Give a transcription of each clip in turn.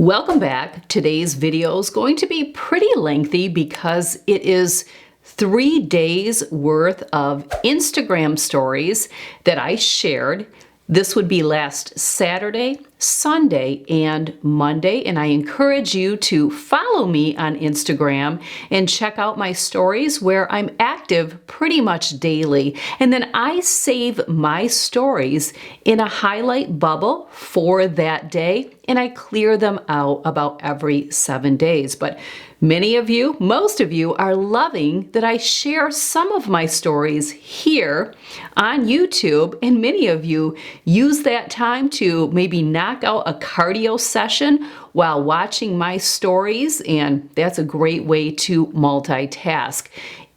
Welcome back. Today's video is going to be pretty lengthy because it is 3 days worth of Instagram stories that I shared. This would be last Saturday, Sunday, and Monday, and I encourage you to follow me on Instagram and check out my stories where I'm active pretty much daily. And then I save my stories in a highlight bubble for that day, and I clear them out about every 7 days. But many of you, most of you, are loving that I share some of my stories here on YouTube, and many of you use that time to maybe knock out a cardio session while watching my stories, and that's a great way to multitask.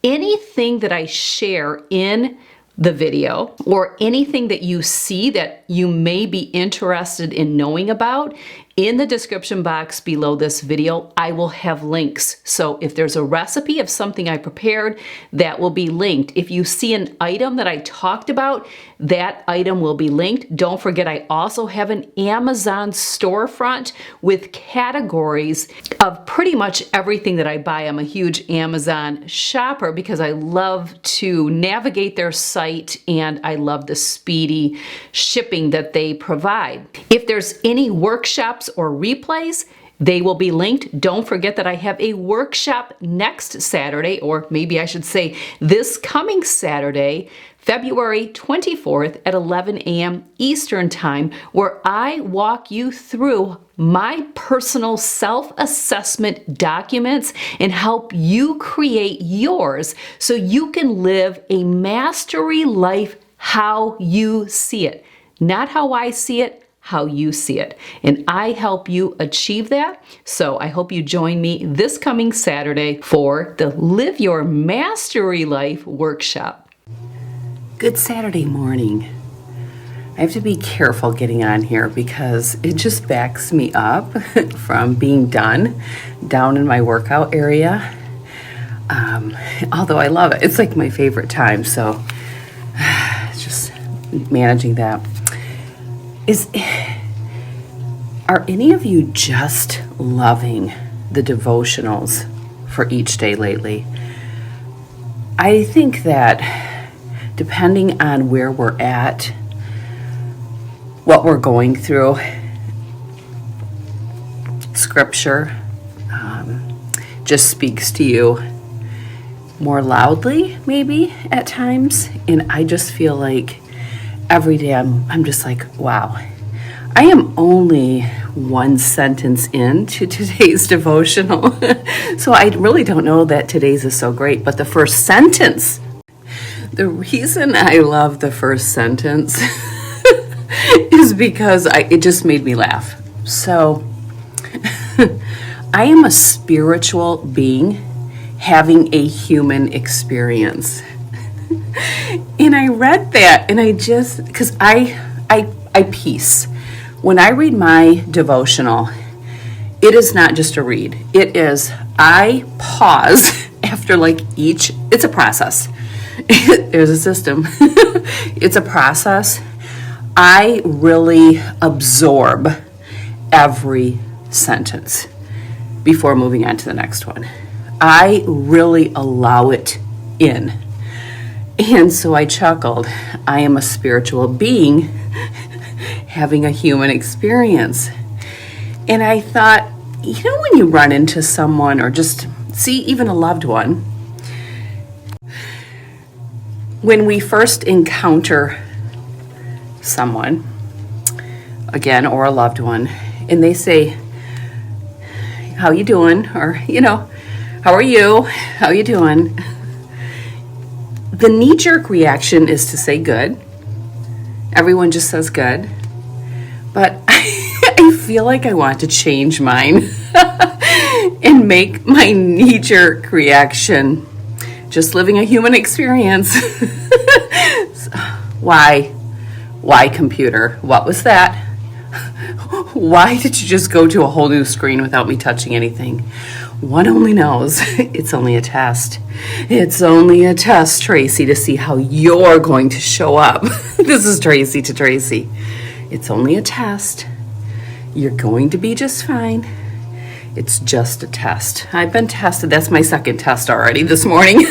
Anything that I share in the video or anything that you see that you may be interested in knowing about, in the description box below this video, I will have links. So if there's a recipe of something I prepared, that will be linked. If you see an item that I talked about, that item will be linked. Don't forget, I also have an Amazon storefront with categories of pretty much everything that I buy. I'm a huge Amazon shopper because I love to navigate their site and I love the speedy shipping that they provide. If there's any workshops or replays, they will be linked. Don't forget that I have a workshop next Saturday, or maybe I should say this coming Saturday, February 24th at 11 a.m. Eastern Time, where I walk you through my personal self-assessment documents and help you create yours so you can live a mastery life how you see it. Not how I see it, how you see it. And I help you achieve that. So I hope you join me this coming Saturday for the Live Your Mastery Life workshop. Good Saturday morning. I have to be careful getting on here because it just backs me up from being done down in my workout area. Although I love it. It's like my favorite time. So just managing that. Are any of you just loving the devotionals for each day lately? I think that depending on where we're at, what we're going through, Scripture just speaks to you more loudly, maybe at times. And I just feel like every day I'm just like, wow, I am only one sentence into today's devotional. So I really don't know that today's is so great, but the first sentence, the reason I love the first sentence is because it just made me laugh. So I am a spiritual being having a human experience. And I read that and I just, because I peace. When I read my devotional, it is not just a read. It is, I pause after it's a process. There's a system. It's a process. I really absorb every sentence before moving on to the next one. I really allow it in. And so I chuckled. I am a spiritual being having a human experience. And I thought, when you run into someone or just see even a loved one, when we first encounter someone, again, or a loved one, and they say, how you doing? Or, how are you? How you doing? The knee-jerk reaction is to say good. Everyone just says good. But I feel like I want to change mine and make my knee-jerk reaction just living a human experience. Why? Why, computer? What was that? Why did you just go to a whole new screen without me touching anything? One only knows. It's only a test. It's only a test, Tracy, to see how you're going to show up. This is Tracy to Tracy. It's only a test. You're going to be just fine. It's just a test. I've been tested. That's my second test already this morning.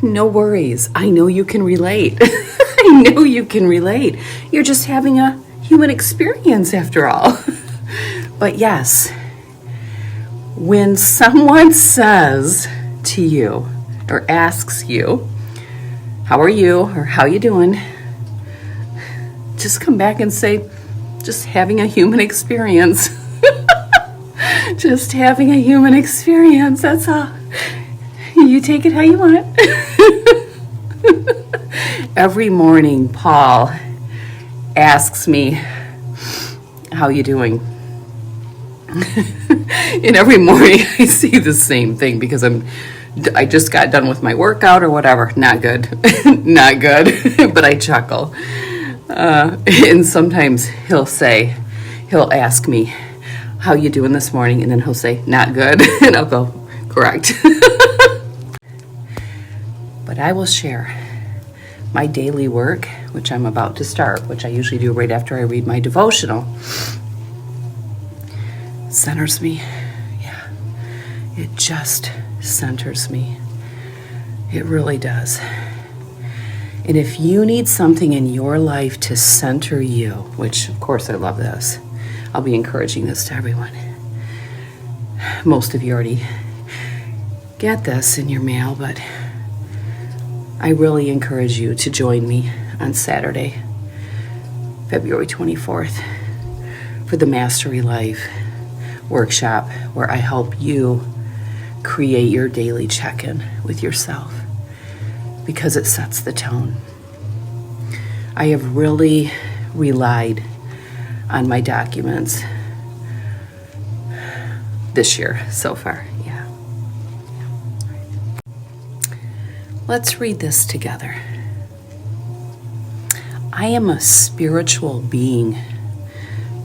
No worries. I know you can relate. I know you can relate. You're just having a human experience after all. But yes, when someone says to you or asks you, how are you or how you doing? Just come back and say, just having a human experience. Just having a human experience, that's all. You take it how you want. Every morning, Paul asks me, how you doing? And every morning I see the same thing because I just got done with my workout or whatever. Not good. Not good. But I chuckle. And sometimes he'll ask me, how you doing this morning? And then he'll say, not good. And I'll go, correct. But I will share my daily work, which I'm about to start, which I usually do right after I read my devotional. Centers me. Yeah. It just centers me. It really does. And if you need something in your life to center you, which of course I love this, I'll be encouraging this to everyone. Most of you already get this in your mail, but I really encourage you to join me on Saturday, February 24th, for the Mastery Life workshop, where I help you create your daily check-in with yourself, because it sets the tone. I have really relied on my documents this year so far. Yeah. Let's read this together. I am a spiritual being,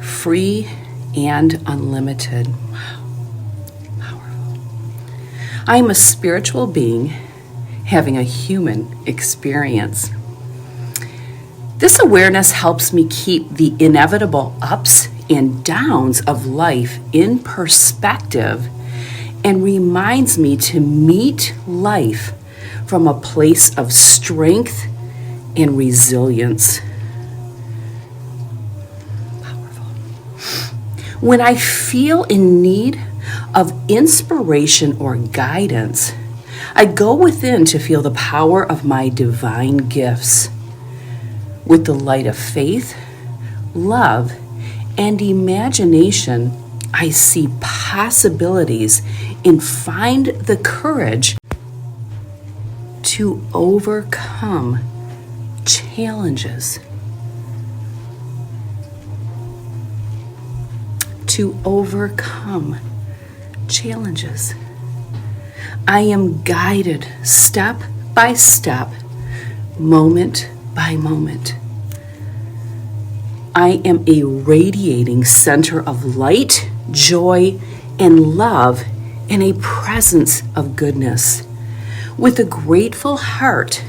free and unlimited. Wow. Powerful. I am a spiritual being having a human experience. This awareness helps me keep the inevitable ups and downs of life in perspective and reminds me to meet life from a place of strength and resilience. Powerful. When I feel in need of inspiration or guidance, I go within to feel the power of my divine gifts. With the light of faith, love, and imagination, I see possibilities and find the courage to overcome challenges. To overcome challenges. I am guided step by step, moment by moment. I am a radiating center of light, joy, and love, and a presence of goodness. With a grateful heart,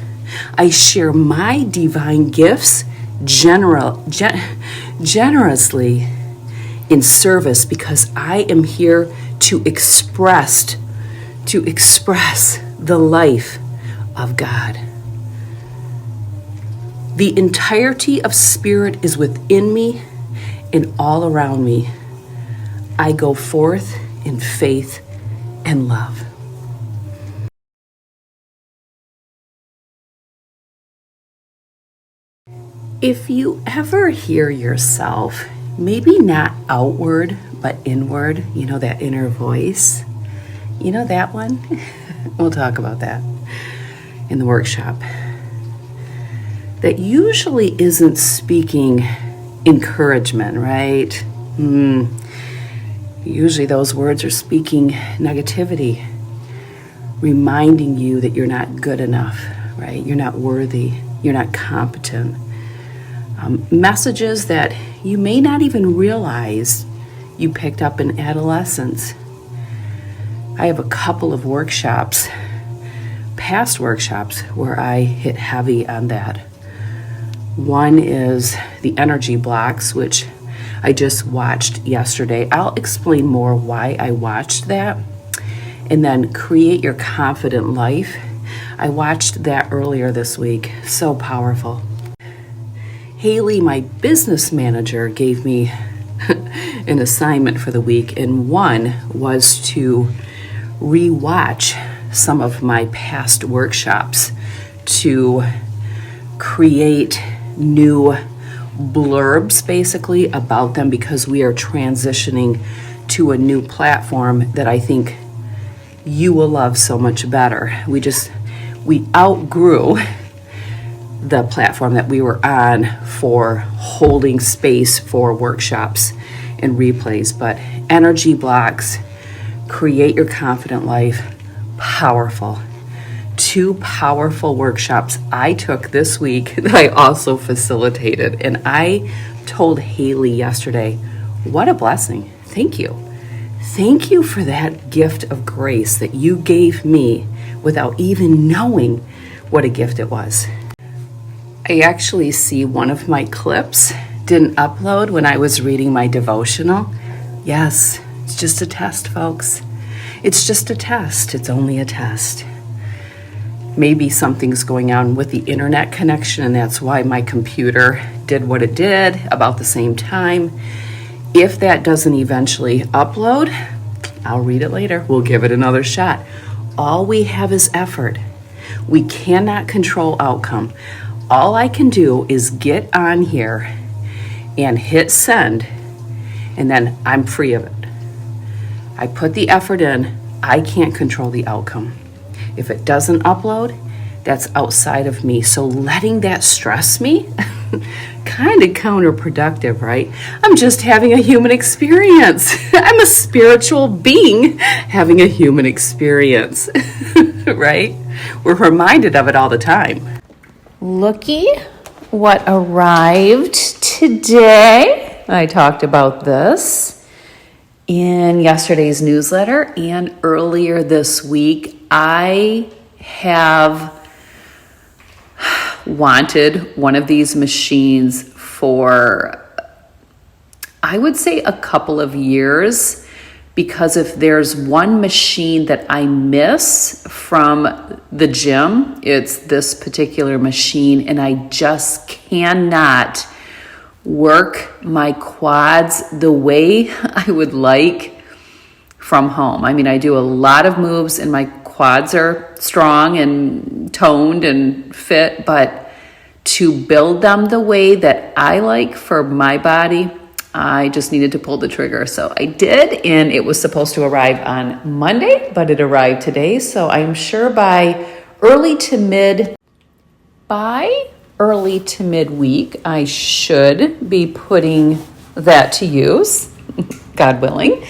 I share my divine gifts generously in service, because I am here to express the life of God. The entirety of spirit is within me and all around me. I go forth in faith and love. If you ever hear yourself, maybe not outward, but inward, you know, that inner voice, you know that one? We'll talk about that in the workshop. That usually isn't speaking encouragement, right? Usually those words are speaking negativity, reminding you that you're not good enough, right? You're not worthy, you're not competent. Messages that you may not even realize you picked up in adolescence. I have a couple of workshops, past workshops, where I hit heavy on that. One is the energy blocks, which I just watched yesterday. I'll explain more why I watched that. And then Create Your Confident Life. I watched that earlier this week. So powerful. Haley, my business manager, gave me an assignment for the week, and one was to re-watch some of my past workshops to create new blurbs basically about them, because we are transitioning to a new platform that I think you will love so much better. We outgrew the platform that we were on for holding space for workshops and replays, but energy blocks, Create Your Confident Life, powerful. 2 powerful workshops I took this week that I also facilitated. And I told Haley yesterday, what a blessing. Thank you. Thank you for that gift of grace that you gave me without even knowing what a gift it was. I actually see one of my clips didn't upload when I was reading my devotional. Yes, it's just a test, folks. It's just a test. It's only a test. Maybe something's going on with the internet connection, and that's why my computer did what it did about the same time. If that doesn't eventually upload, I'll read it later. We'll give it another shot. All we have is effort. We cannot control outcome. All I can do is get on here and hit send, and then I'm free of it. I put the effort in. I can't control the outcome. If it doesn't upload, that's outside of me. So letting that stress me, kind of counterproductive, right? I'm just having a human experience. I'm a spiritual being having a human experience, right? We're reminded of it all the time. Looky what arrived today. I talked about this in yesterday's newsletter, and earlier this week I have wanted one of these machines for, I would say, a couple of years, because if there's one machine that I miss from the gym, it's this particular machine, and I just cannot work my quads the way I would like from home. I mean, I do a lot of moves and my quads are strong and toned and fit, but to build them the way that I like for my body, I just needed to pull the trigger. So I did, and it was supposed to arrive on Monday, but it arrived today. So I'm sure by early to mid week, I should be putting that to use, God willing.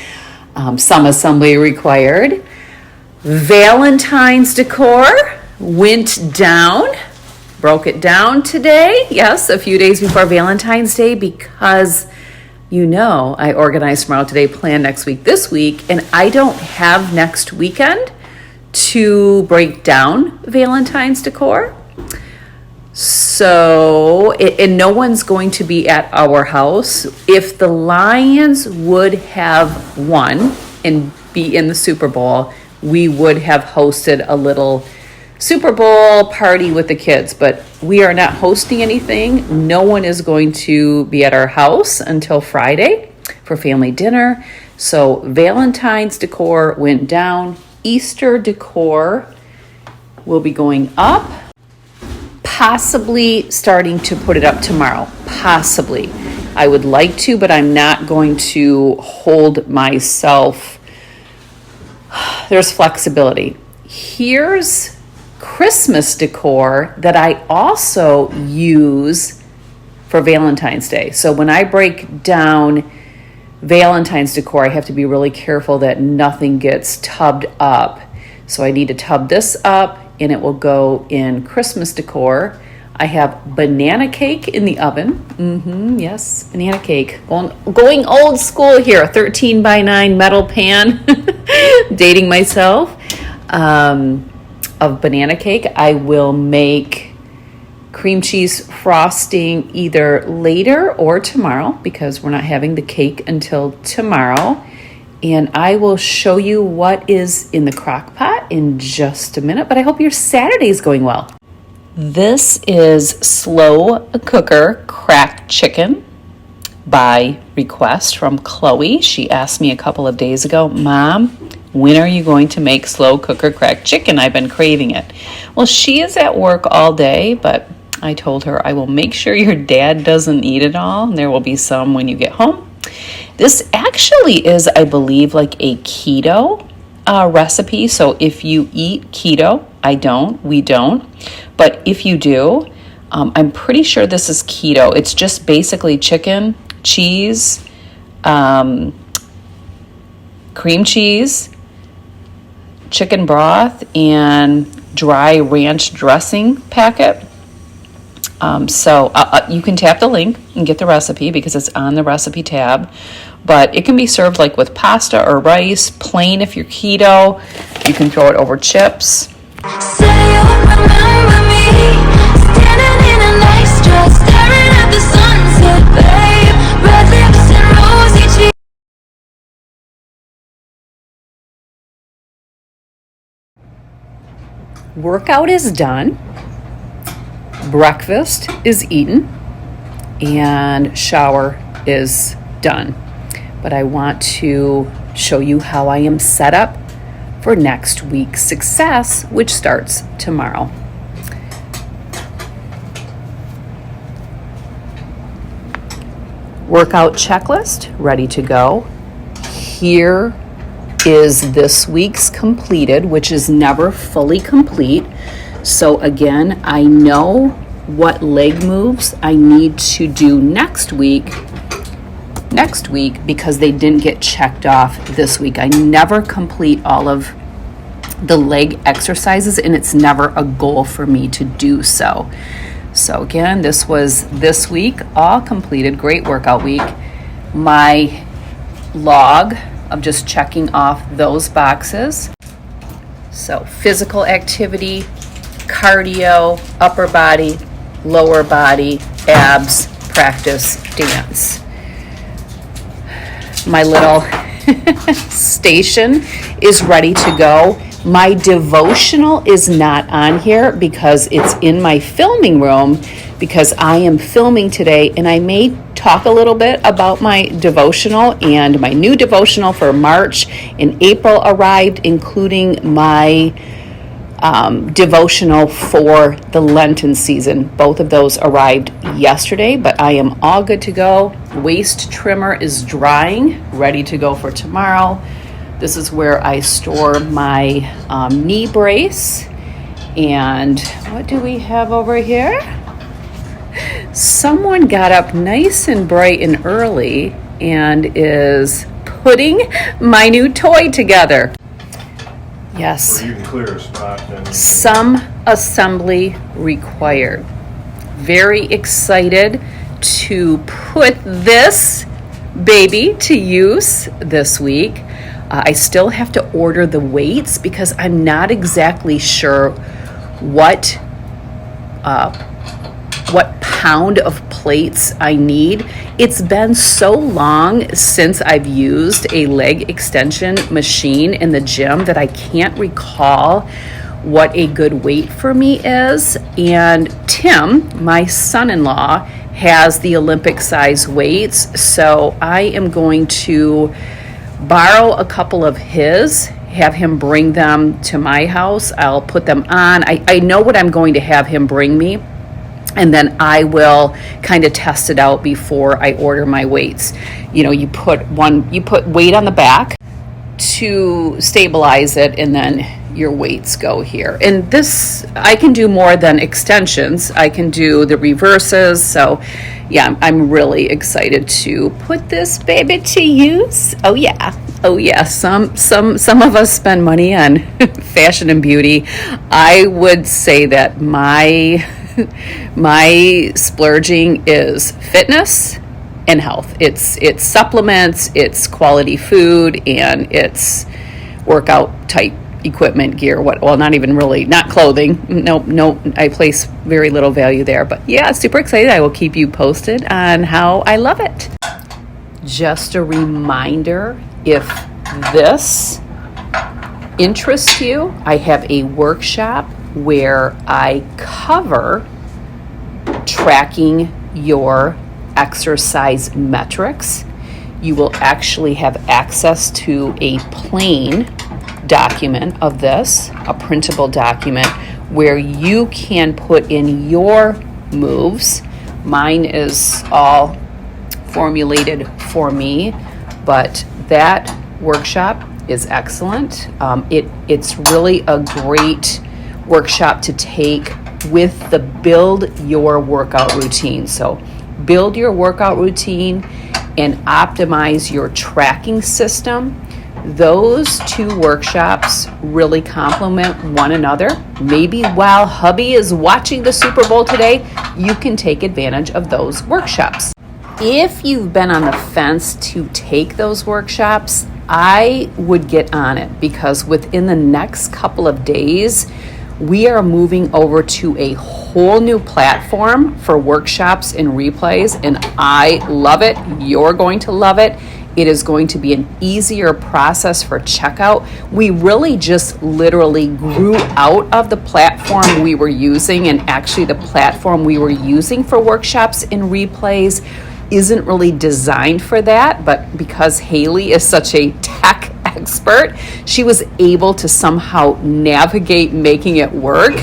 Some assembly required. Valentine's decor went down, broke it down today. Yes, a few days before Valentine's Day, because I organized tomorrow, today, plan next week, this week, and I don't have next weekend to break down Valentine's decor. So, and no one's going to be at our house. If the Lions would have won and be in the Super Bowl, we would have hosted a little Super Bowl party with the kids, but we are not hosting anything. No one is going to be at our house until Friday for family dinner. So Valentine's decor went down. Easter decor will be going up. Possibly starting to put it up tomorrow. Possibly. I would like to, but I'm not going to hold myself. There's flexibility. Here's Christmas decor that I also use for Valentine's Day. So when I break down Valentine's decor, I have to be really careful that nothing gets tubbed up. So I need to tub this up, and it will go in Christmas decor. I have banana cake in the oven. Yes, banana cake. Going old school here, a 13 by 9 metal pan. Dating myself. Of banana cake. I will make cream cheese frosting either later or tomorrow because we're not having the cake until tomorrow. And I will show you what is in the crock pot in just a minute, but I hope your Saturday is going well. This is slow cooker cracked chicken by request from Chloe. She asked me a couple of days ago, Mom, when are you going to make slow cooker cracked chicken? I've been craving it. Well, she is at work all day, but I told her I will make sure your dad doesn't eat it all, and there will be some when you get home. This actually is, I believe, like a keto recipe. So if you eat keto, I don't, we don't. But if you do, I'm pretty sure this is keto. It's just basically chicken, cheese, cream cheese, chicken broth, and dry ranch dressing packet. So you can tap the link and get the recipe because it's on the recipe tab. But it can be served like with pasta or rice, plain if you're keto. You can throw it over chips. Say you'll remember me, standing in a nice dress, staring at the sunset, babe. Red lips and rosy cheeks. Workout is done. Breakfast is eaten. And shower is done. But I want to show you how I am set up for next week's success, which starts tomorrow. Workout checklist ready to go. Here is this week's completed, which is never fully complete. So again, I know what leg moves I need to do next week because they didn't get checked off this week. I never complete all of the leg exercises, and it's never a goal for me to do so. So again, this was this week, all completed. Great workout week. My log of just checking off those boxes. So physical activity, cardio, upper body, lower body, abs, practice, dance. My little station is ready to go. My devotional is not on here because it's in my filming room because I am filming today, and I may talk a little bit about my devotional and my new devotional for March and April arrived, including my devotional for the Lenten season. Both of those arrived yesterday, but I am all good to go. Waist trimmer is drying, ready to go for tomorrow. This is where I store my knee brace. And what do we have over here? Someone got up nice and bright and early and is putting my new toy together. Yes. Or you can clear a spot. Then Some assembly required. Very excited to put this baby to use this week. I still have to order the weights because I'm not exactly sure what pound of plates I need. It's been so long since I've used a leg extension machine in the gym that I can't recall what a good weight for me is. And Tim, my son-in-law, has the Olympic size weights, so I am going to borrow a couple of his, have him bring them to my house. I'll put them on. I know what I'm going to have him bring me, and then I will kind of test it out before I order my weights. You know, you put weight on the back to stabilize it, and then your weights go here. And this, I can do more than extensions. I can do the reverses. So yeah, I'm really excited to put this baby to use. Oh yeah. Some of us spend money on fashion and beauty. I would say that my splurging is fitness and health. It's supplements, it's quality food, and it's workout type equipment, gear, not even really, not clothing. No, I place very little value there. But yeah, super excited. I will keep you posted on how I love it. Just a reminder, if this interests you, I have a workshop where I cover tracking your exercise metrics. You will actually have access to a plain document of this, a printable document, where you can put in your moves. Mine is all formulated for me, but that workshop is excellent. It's really a great workshop to take with the build your workout routine. So build your workout routine and optimize your tracking system. Those two workshops really complement one another. Maybe while hubby is watching the Super Bowl today, you can take advantage of those workshops. If you've been on the fence to take those workshops, I would get on it, because within the next couple of days, we are moving over to a whole new platform for workshops and replays, and I love it. You're going to love it. It is going to be an easier process for checkout. We really just literally grew out of the platform we were using, and actually the platform we were using for workshops and replays isn't really designed for that, but because Haley is such a tech expert, she was able to somehow navigate making it work.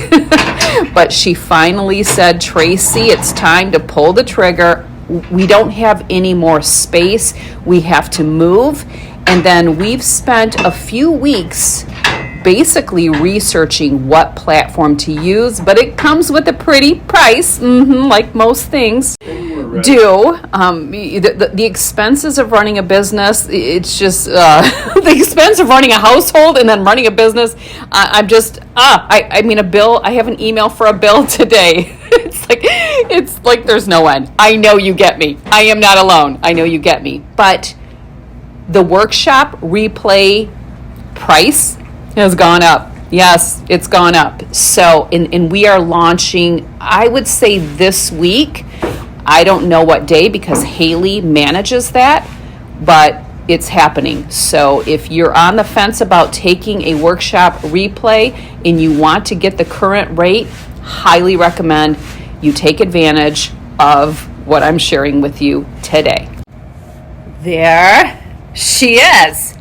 But she finally said, Tracy, it's time to pull the trigger. We don't have any more space. We have to move. And then we've spent a few weeks basically researching what platform to use, but it comes with a pretty price, like most things do. The expenses of running a business, it's just the expense of running a household and then running a business. I mean, a bill. I have an email for a bill today. It's like there's no end. I know you get me. I am not alone. I know you get me. But the workshop replay price has gone up. Yes, it's gone up. So, and we are launching, I would say this week. I don't know what day because Haley manages that, but it's happening. So if you're on the fence about taking a workshop replay and you want to get the current rate, highly recommend you take advantage of what I'm sharing with you today. There she is.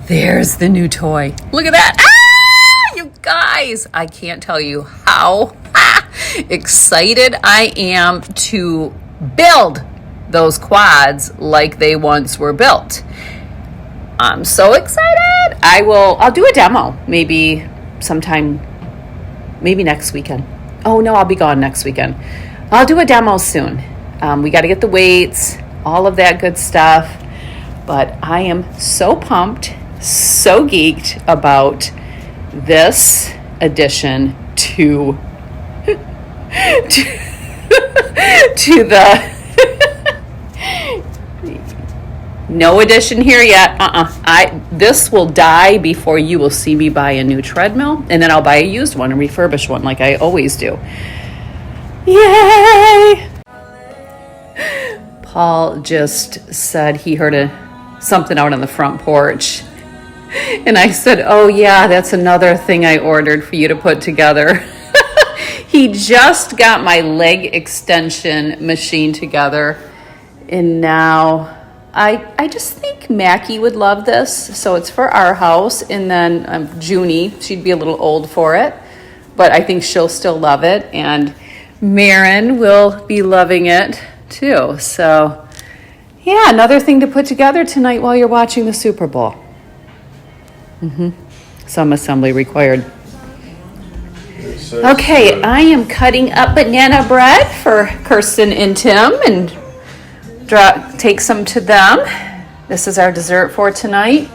There's the new toy. Look at that. Ah, you guys, I can't tell you how excited I am to build those quads like they once were built. I'm so excited. I'll do a demo maybe sometime, maybe next weekend. Oh no, I'll be gone next weekend. I'll do a demo soon. We got to get the weights, all of that good stuff. But I am so pumped, so geeked about this addition to the no addition here yet. This will die before you will see me buy a new treadmill, and then I'll buy a used one, a refurbished one, like I always do. Yay! Paul just said he heard something out on the front porch, and I said, oh yeah, that's another thing I ordered for you to put together. He just got my leg extension machine together, and now I just think Mackie would love this. So it's for our house, and then Junie, she'd be a little old for it, but I think she'll still love it, and Marin will be loving it too. So yeah, another thing to put together tonight while you're watching the Super Bowl. Some assembly required. Okay, I am cutting up banana bread for Kirsten and Tim and take some to them. This is our dessert for tonight.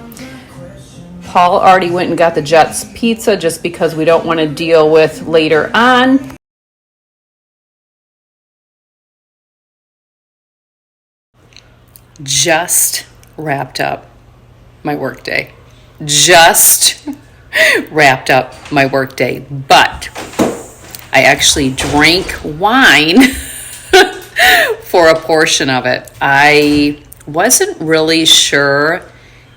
Paul already went and got the Jets pizza just because we don't want to deal with later on. Just wrapped up my work day. Just wrapped up my workday. But I actually drank wine for a portion of it. I wasn't really sure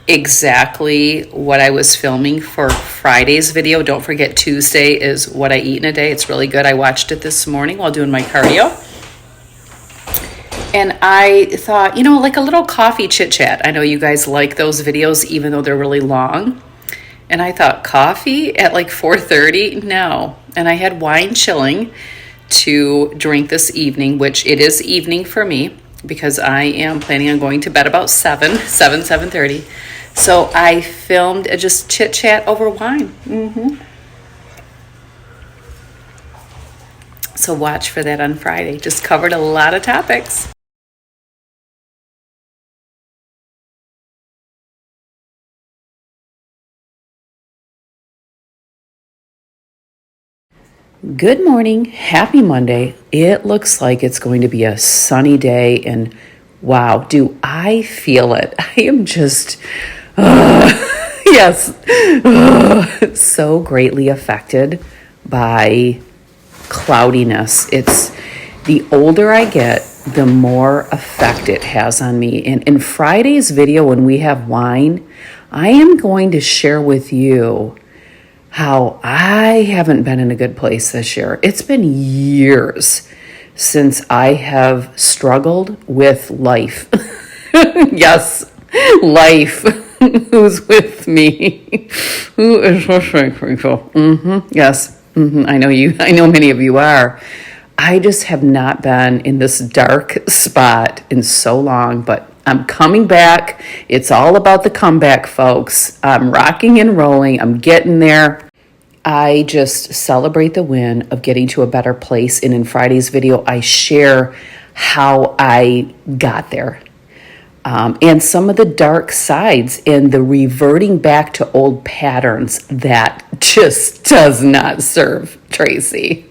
exactly what I was filming for Friday's video. Don't forget, Tuesday is what I eat in a day. It's really good. I watched it this morning while doing my cardio. And I thought, like a little coffee chit chat. I know you guys like those videos, even though they're really long. And I thought, coffee at like 4:30? No. And I had wine chilling to drink this evening, which it is evening for me because I am planning on going to bed about 7:30. So I filmed a just chit chat over wine. So watch for that on Friday. Just covered a lot of topics. Good morning. Happy Monday. It looks like it's going to be a sunny day, and wow, do I feel it. I am just, yes, so greatly affected by cloudiness. It's the older I get, the more effect it has on me. And in Friday's video, when we have wine, I am going to share with you how I haven't been in a good place this year. It's been years since I have struggled with life. Yes, life. Who's with me? Who is with me, people? Yes, I know you. I know many of you are. I just have not been in this dark spot in so long, but I'm coming back. It's all about the comeback, folks. I'm rocking and rolling. I'm getting there. I just celebrate the win of getting to a better place. And in Friday's video, I share how I got there. And some of the dark sides and the reverting back to old patterns that just does not serve Tracy.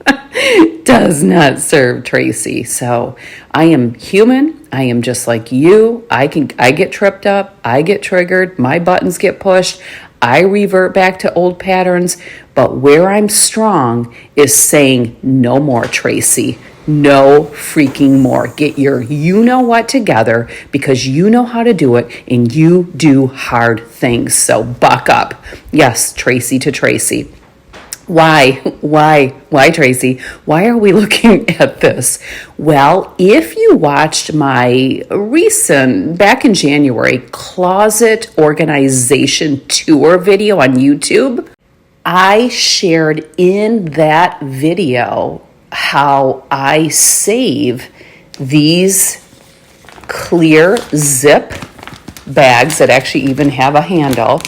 Does not serve Tracy. So I am human. I am just like you. I get tripped up. I get triggered. My buttons get pushed. I revert back to old patterns. But where I'm strong is saying no more, Tracy. No freaking more. Get your you-know-what together because you know how to do it and you do hard things. So buck up. Yes, Tracy to Tracy. Why, Tracy? Why are we looking at this? Well, if you watched my recent, back in January, closet organization tour video on YouTube, I shared in that video how I save these clear zip bags that actually even have a handle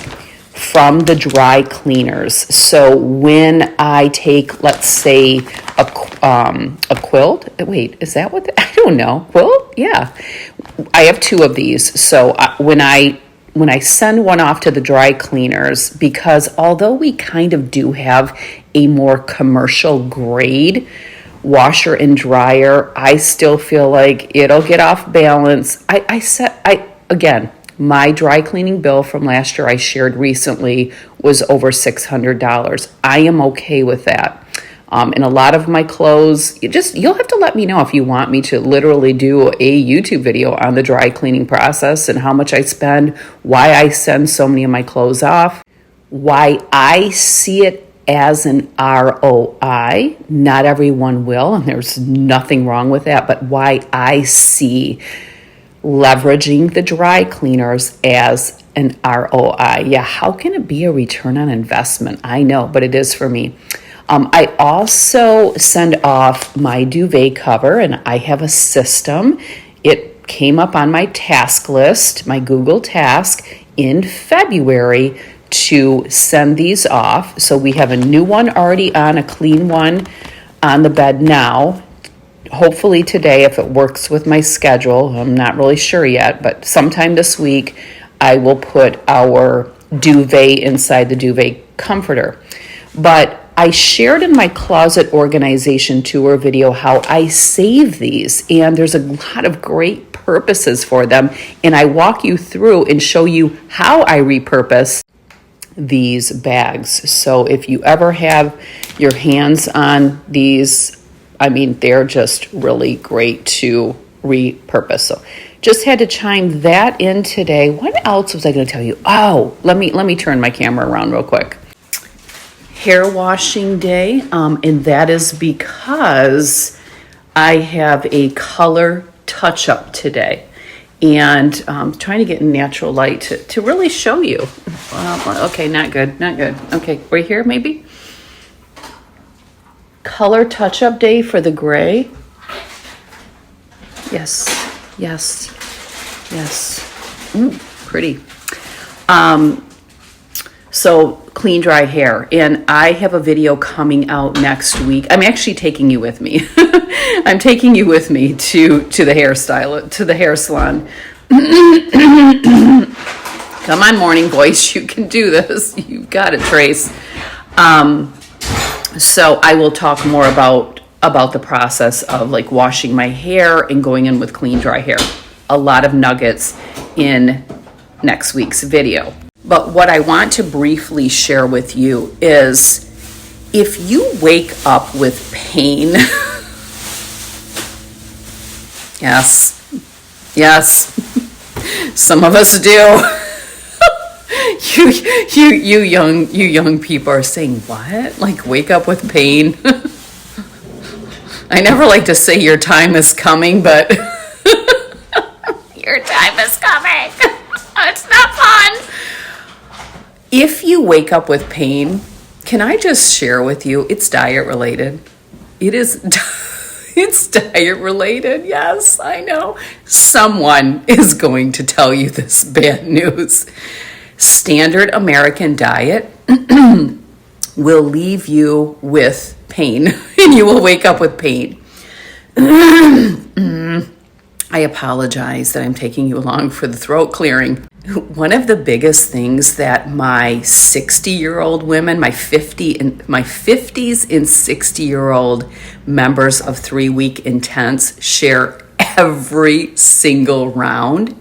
from the dry cleaners. So when I take, let's say, a quilt. Wait, is that what? I don't know. Quilt? Yeah. I have two of these. So when I send one off to the dry cleaners, because although we kind of do have a more commercial grade washer and dryer, I still feel like it'll get off balance. Again, my dry cleaning bill from last year I shared recently was over $600. I am okay with that. And a lot of my clothes, you'll have to let me know if you want me to literally do a YouTube video on the dry cleaning process and how much I spend, why I send so many of my clothes off, why I see it as an ROI. Not everyone will, and there's nothing wrong with that, but why I see leveraging the dry cleaners as an ROI. Yeah, how can it be a return on investment? I know, but it is for me. I also send off my duvet cover, and I have a system. It came up on my task list, my Google task, in February to send these off. So we have a new one already on, a clean one on the bed now. Hopefully today, if it works with my schedule, I'm not really sure yet, but sometime this week, I will put our duvet inside the duvet comforter. But I shared in my closet organization tour video how I save these, and there's a lot of great purposes for them, and I walk you through and show you how I repurpose these bags. So if you ever have your hands on these, I mean, they're just really great to repurpose. So just had to chime that in today. What else was I going to tell you? Oh, let me turn my camera around real quick. Hair washing day, and that is because I have a color touch-up today. And trying to get in natural light to really show you. Okay, not good. Okay, right here maybe. Color touch-up day for the gray. Yes. Ooh, pretty. So clean, dry hair. And I have a video coming out next week. I'm actually taking you with me. I'm taking you with me to the hairstylist, to the hair salon. Come on, morning voice. You can do this. You've got it, Trace. So I will talk more about the process of like washing my hair and going in with clean, dry hair. A lot of nuggets in next week's video. But what I want to briefly share with you is if you wake up with pain, yes, some of us do. You young people are saying, what? Like wake up with pain? I never like to say your time is coming, but your time is coming. It's not fun. If you wake up with pain, can I just share with you, it's diet related. It's diet related. Yes, I know. Someone is going to tell you this bad news. Standard American diet will leave you with pain and you will wake up with pain. I apologize that I'm taking you along for the throat clearing. One of the biggest things that my 60-year-old women, my 50s and 60-year-old members of 3-week intense share every single round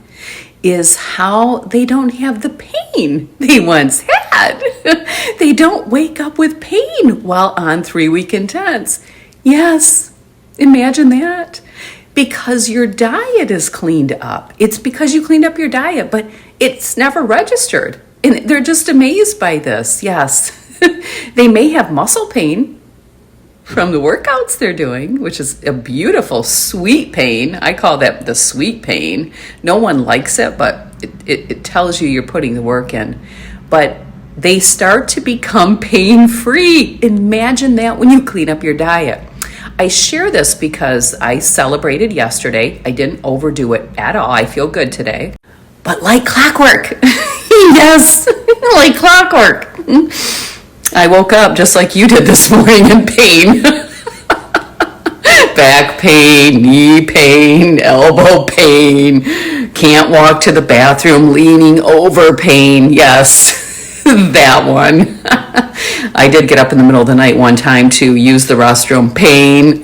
is how they don't have the pain they once had. They don't wake up with pain while on 3-week intense. Yes, imagine that. Because your diet is cleaned up. It's because you cleaned up your diet, but it's never registered. And they're just amazed by this. Yes, they may have muscle pain from the workouts they're doing, which is a beautiful, sweet pain. I call that the sweet pain. No one likes it, but it tells you you're putting the work in. But they start to become pain-free. Imagine that when you clean up your diet. I share this because I celebrated yesterday. I didn't overdo it at all. I feel good today. But like clockwork. Yes, like clockwork. I woke up just like you did this morning in pain. Back pain, knee pain, elbow pain. Can't walk to the bathroom, leaning over pain. Yes, that one. I did get up in the middle of the night one time to use the restroom. Pain.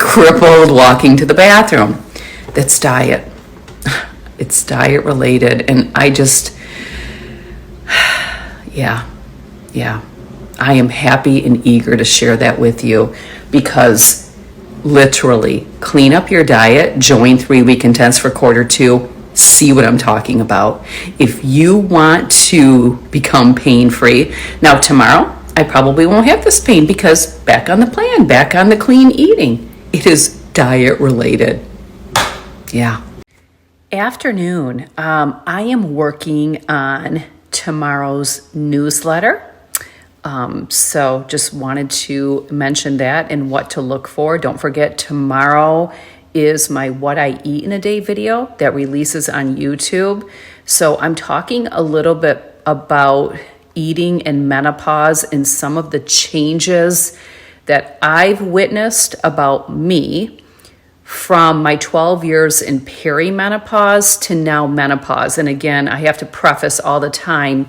Crippled walking to the bathroom. That's diet. It's diet related. And I just, yeah. I am happy and eager to share that with you because literally clean up your diet, join 3-week intense for Q2, see what I'm talking about. If you want to become pain-free, now tomorrow I probably won't have this pain because back on the plan, back on the clean eating. It is diet related. Yeah. Afternoon, I am working on tomorrow's newsletter. So just wanted to mention that and what to look for. Don't forget, tomorrow is my What I Eat in a Day video that releases on YouTube. So I'm talking a little bit about eating and menopause and some of the changes that I've witnessed about me from my 12 years in perimenopause to now menopause. And again, I have to preface all the time,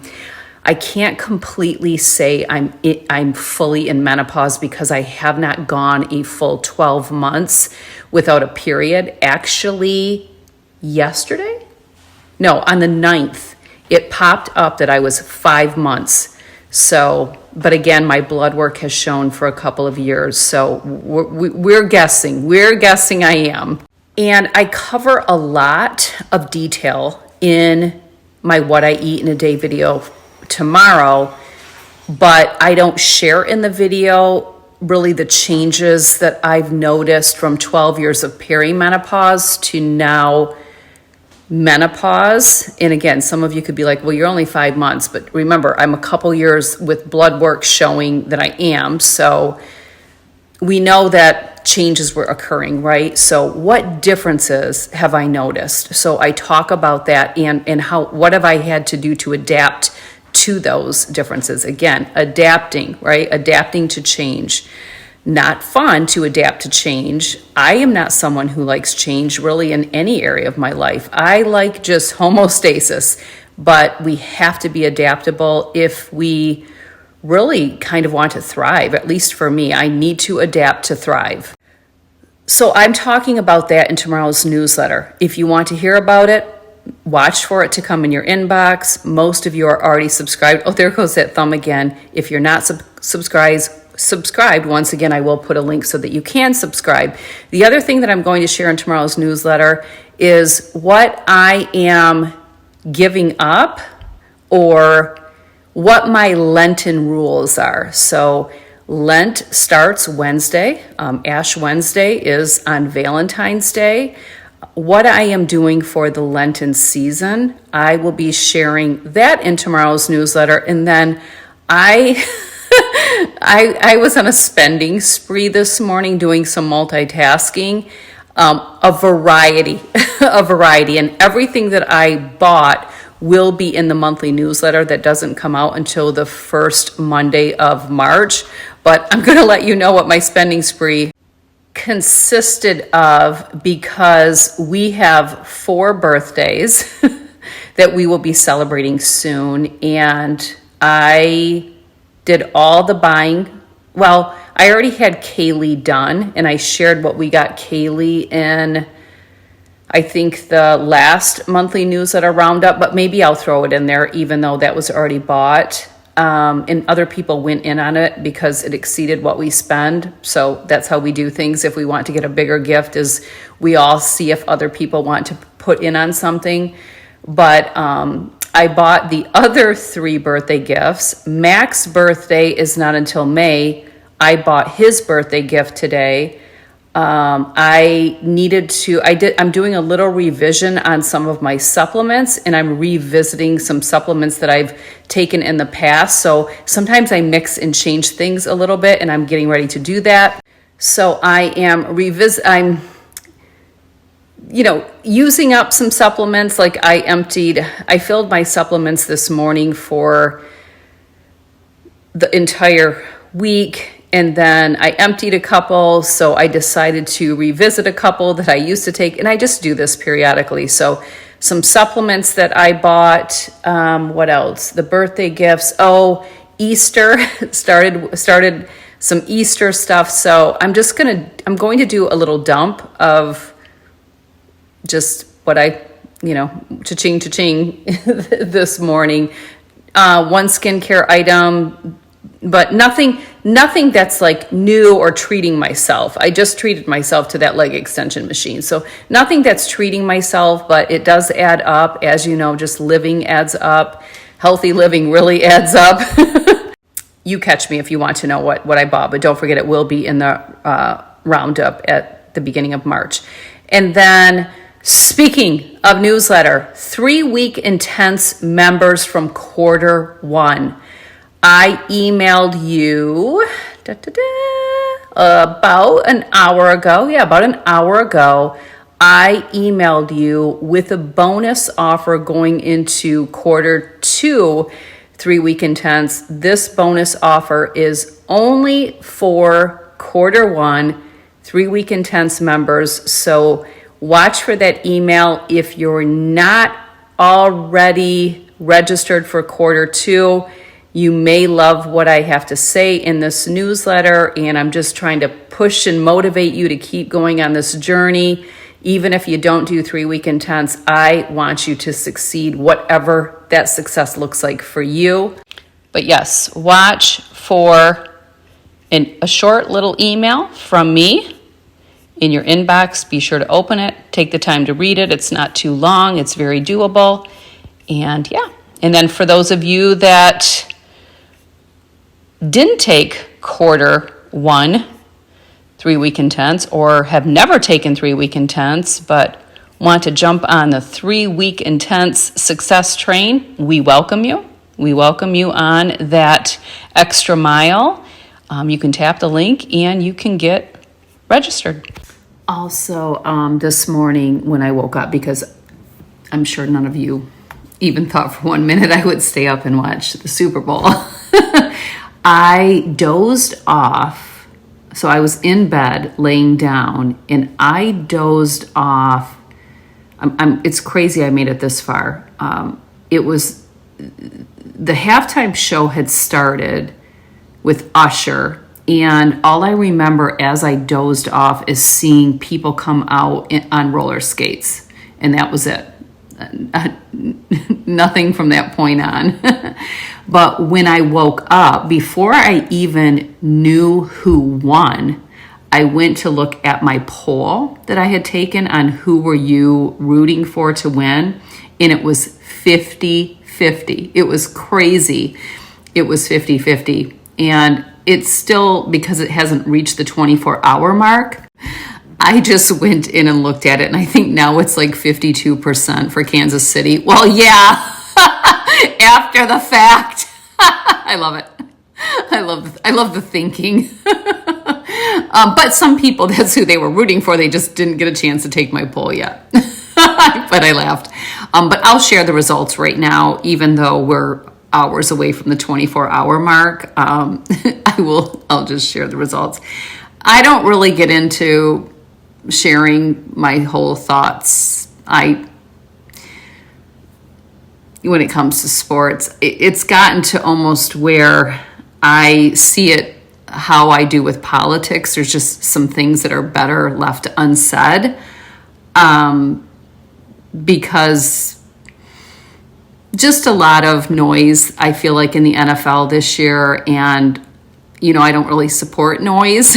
I can't completely say I'm fully in menopause because I have not gone a full 12 months without a period. Actually, yesterday? No, on the 9th it popped up that I was 5 months. So, but again, my blood work has shown for a couple of years. So we're guessing I am. And I cover a lot of detail in my What I Eat in a Day video tomorrow, but I don't share in the video really the changes that I've noticed from 12 years of perimenopause to now menopause. And again, some of you could be like, well, you're only 5 months, but remember, I'm a couple years with blood work showing that I am. So we know that changes were occurring, right? So what differences have I noticed? So I talk about that and what have I had to do to adapt to those differences? Again, adapting, right? Adapting to change. Not fun to adapt to change. I am not someone who likes change really in any area of my life. I like just homeostasis, but we have to be adaptable if we really kind of want to thrive. At least for me, I need to adapt to thrive. So I'm talking about that in tomorrow's newsletter. If you want to hear about it, watch for it to come in your inbox. Most of you are already subscribed. Oh, there goes that thumb again. If you're not subscribed, once again, I will put a link so that you can subscribe. The other thing that I'm going to share in tomorrow's newsletter is what I am giving up or what my Lenten rules are. So Lent starts Wednesday. Ash Wednesday is on Valentine's Day. What I am doing for the Lenten season, I will be sharing that in tomorrow's newsletter. And then I was on a spending spree this morning doing some multitasking, a variety, and everything that I bought will be in the monthly newsletter that doesn't come out until the first Monday of March. But I'm going to let you know what my spending spree consisted of because we have 4 birthdays that we will be celebrating soon. And I did all the buying. Well, I already had Kaylee done, and I shared what we got Kaylee in, I think, the last monthly newsletter roundup, but maybe I'll throw it in there even though that was already bought. And other people went in on it because it exceeded what we spend. So that's how we do things. If we want to get a bigger gift, is we all see if other people want to put in on something. But I bought the other 3 birthday gifts. Mac's birthday is not until May. I bought his birthday gift today. I'm doing a little revision on some of my supplements, and I'm revisiting some supplements that I've taken in the past. So sometimes I mix and change things a little bit, and I'm getting ready to do that. So I'm using up some supplements. Like I filled my supplements this morning for the entire week. And then I emptied a couple, so I decided to revisit a couple that I used to take, and I just do this periodically. So some supplements that I bought, what else? The birthday gifts. Oh, Easter, started some Easter stuff. So I'm going to do a little dump of just what cha-ching this morning. One skincare item, but nothing that's like new or treating myself. I just treated myself to that leg extension machine. So nothing that's treating myself, but it does add up. As you know, just living adds up. Healthy living really adds up. You catch me if you want to know what I bought, but don't forget it will be in the roundup at the beginning of March. And then speaking of newsletter, 3-week intense members from Q1. I emailed you about an hour ago. Yeah, about an hour ago. I emailed you with a bonus offer going into Q2, 3-week intense. This bonus offer is only for Q1, 3-week intense members. So watch for that email. If you're not already registered for Q2, you may love what I have to say in this newsletter, and I'm just trying to push and motivate you to keep going on this journey. Even if you don't do 3-week intense, I want you to succeed whatever that success looks like for you. But yes, watch for a short little email from me in your inbox. Be sure to open it. Take the time to read it. It's not too long. It's very doable. And yeah. And then for those of you that didn't take quarter 1 3-week intense, or have never taken 3-week intense but want to jump on the 3-week intense success train, we welcome you. We welcome you on that extra mile. You can tap the link and you can get registered. Also, this morning when I woke up, because I'm sure none of you even thought for 1 minute I would stay up and watch the Super Bowl. I dozed off. So I was in bed laying down and I dozed off. It's crazy I made it this far. It was the halftime show had started with Usher, and all I remember as I dozed off is seeing people come out on roller skates, and that was it. Nothing from that point on. But when I woke up, before I even knew who won, I went to look at my poll that I had taken on who were you rooting for to win, and it was 50-50. It was crazy. It was 50-50. And it's still, because it hasn't reached the 24-hour mark, I just went in and looked at it, and I think now it's like 52% for Kansas City. Well, yeah, after the fact. I love it. I love the thinking. But some people, that's who they were rooting for. They just didn't get a chance to take my poll yet. But I laughed. But I'll share the results right now, even though we're hours away from the 24-hour mark. I'll just share the results. I don't really get into sharing my whole thoughts. When it comes to sports, it's gotten to almost where I see it how I do with politics. There's just some things that are better left unsaid, because just a lot of noise, I feel like, in the NFL this year, and I don't really support noise.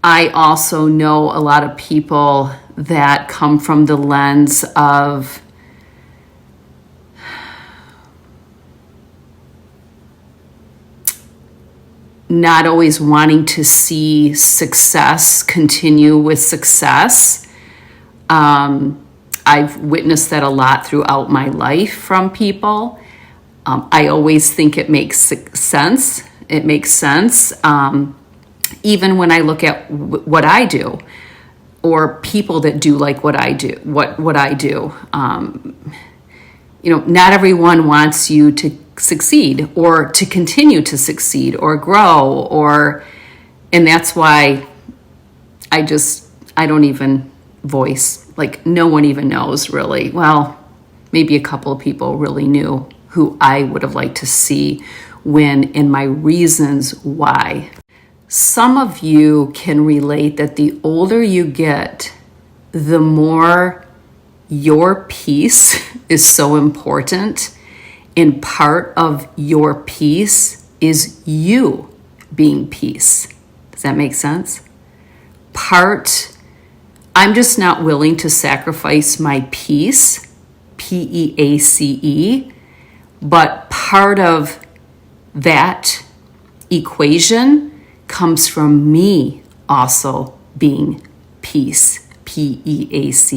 I also know a lot of people that come from the lens of not always wanting to see success continue with success. I've witnessed that a lot throughout my life from people. I always think it makes sense. It makes sense. Even when I look at what I do, or people that do like what I do, what I do. Not everyone wants you to succeed or to continue to succeed or grow, and that's why I don't even voice, like no one even knows really. Well, maybe a couple of people really knew who I would have liked to see win and my reasons why. Some of you can relate that the older you get, the more your peace is so important. And part of your peace is you being peace. Does that make sense? I'm just not willing to sacrifice my peace, Peace, but part of that equation comes from me also being peace, Peace.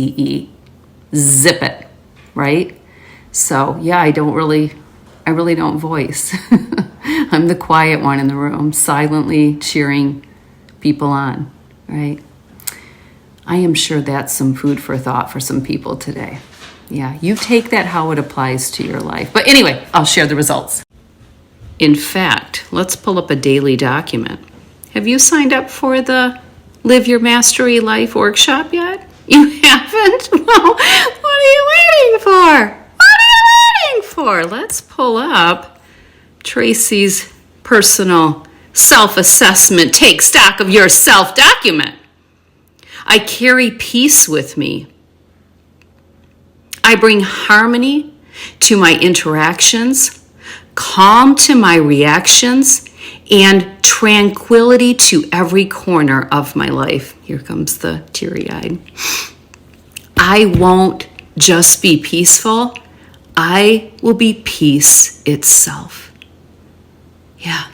Zip it, right? So yeah, I really don't voice. I'm the quiet one in the room, silently cheering people on, right? I am sure that's some food for thought for some people today. Yeah, you take that how it applies to your life. But anyway, I'll share the results. In fact, let's pull up a daily document. Have you signed up for the Live Your Mastery Life workshop yet? You haven't? Well, what are you waiting for? Let's pull up Tracy's personal self-assessment, take stock of yourself document. I carry peace with me. I bring harmony to my interactions, calm to my reactions, and tranquility to every corner of my life. Here comes the teary-eyed. I won't just be peaceful. I will be peace itself. Yeah.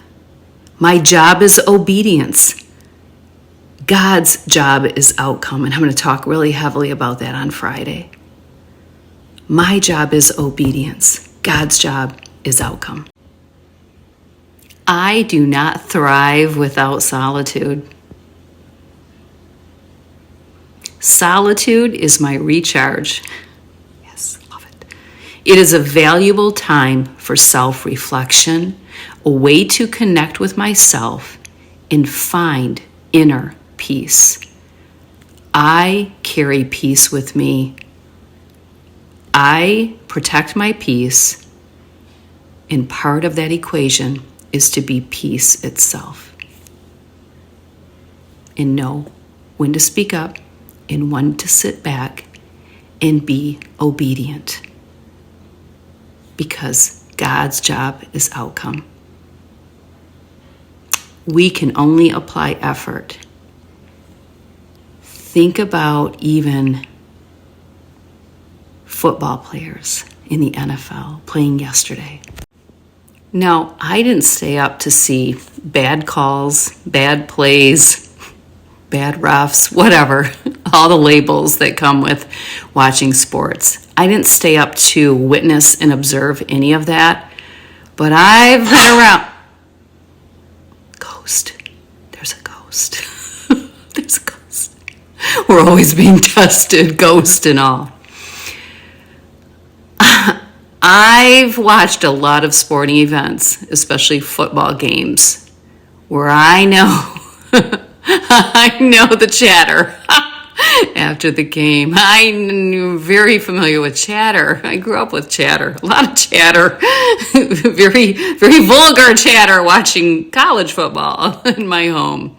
My job is obedience. God's job is outcome. And I'm going to talk really heavily about that on Friday. My job is obedience. God's job is outcome. I do not thrive without solitude. Solitude is my recharge. Yes, love it. It is a valuable time for self-reflection, a way to connect with myself and find inner peace. I carry peace with me. I protect my peace, and part of that equation is to be peace itself. And know when to speak up and when to sit back and be obedient. Because God's job is outcome. We can only apply effort. Think about even football players in the NFL playing yesterday. Now, I didn't stay up to see bad calls, bad plays, bad refs, whatever, all the labels that come with watching sports. I didn't stay up to witness and observe any of that, but I've been around. Ghost. There's a ghost. There's a ghost. We're always being tested, ghost and all. I've watched a lot of sporting events, especially football games, where I know, I know the chatter after the game. I'm very familiar with chatter. I grew up with chatter, a lot of chatter, very, very vulgar chatter watching college football in my home.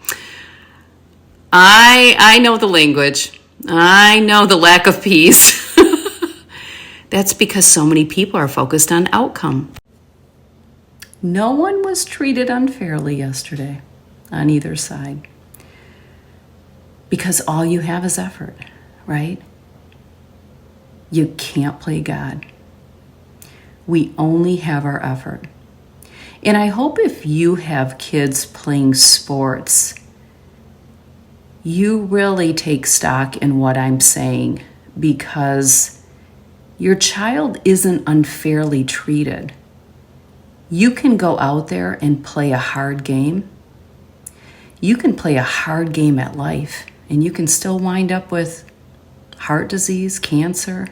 I know the language. I know the lack of peace. That's because so many people are focused on outcome. No one was treated unfairly yesterday on either side. Because all you have is effort, right? You can't play God. We only have our effort. And I hope if you have kids playing sports, you really take stock in what I'm saying, because your child isn't unfairly treated. You can go out there and play a hard game. You can play a hard game at life, and you can still wind up with heart disease, cancer,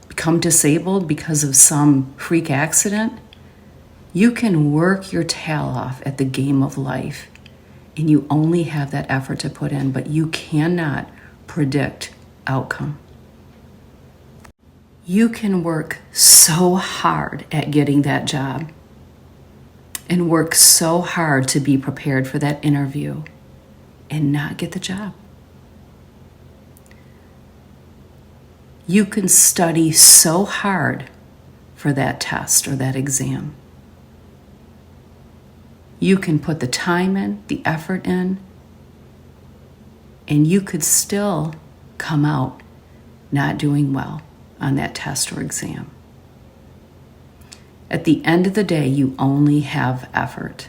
become disabled because of some freak accident. You can work your tail off at the game of life, and you only have that effort to put in, but you cannot predict outcome. You can work so hard at getting that job and work so hard to be prepared for that interview and not get the job. You can study so hard for that test or that exam. You can put the time in, the effort in, and you could still come out not doing well on that test or exam. At the end of the day, you only have effort.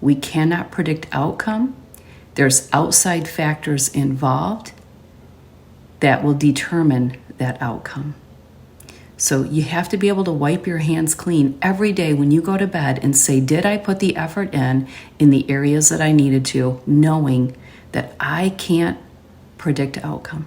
We cannot predict outcome. There's outside factors involved that will determine that outcome. So you have to be able to wipe your hands clean every day when you go to bed and say, did I put the effort in the areas that I needed to, knowing that I can't predict outcome.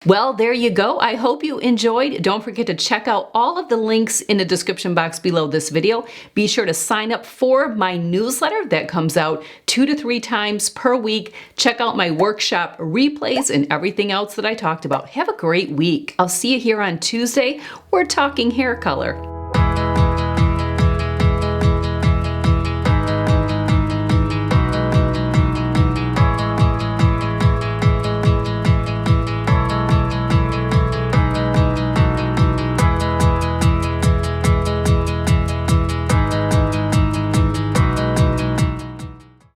Well, there you go. I hope you enjoyed. Don't forget to check out all of the links in the description box below this video. Be sure to sign up for my newsletter that comes out 2 to 3 times per week. Check out my workshop replays and everything else that I talked about. Have a great week. I'll see you here on Tuesday. We're talking hair color.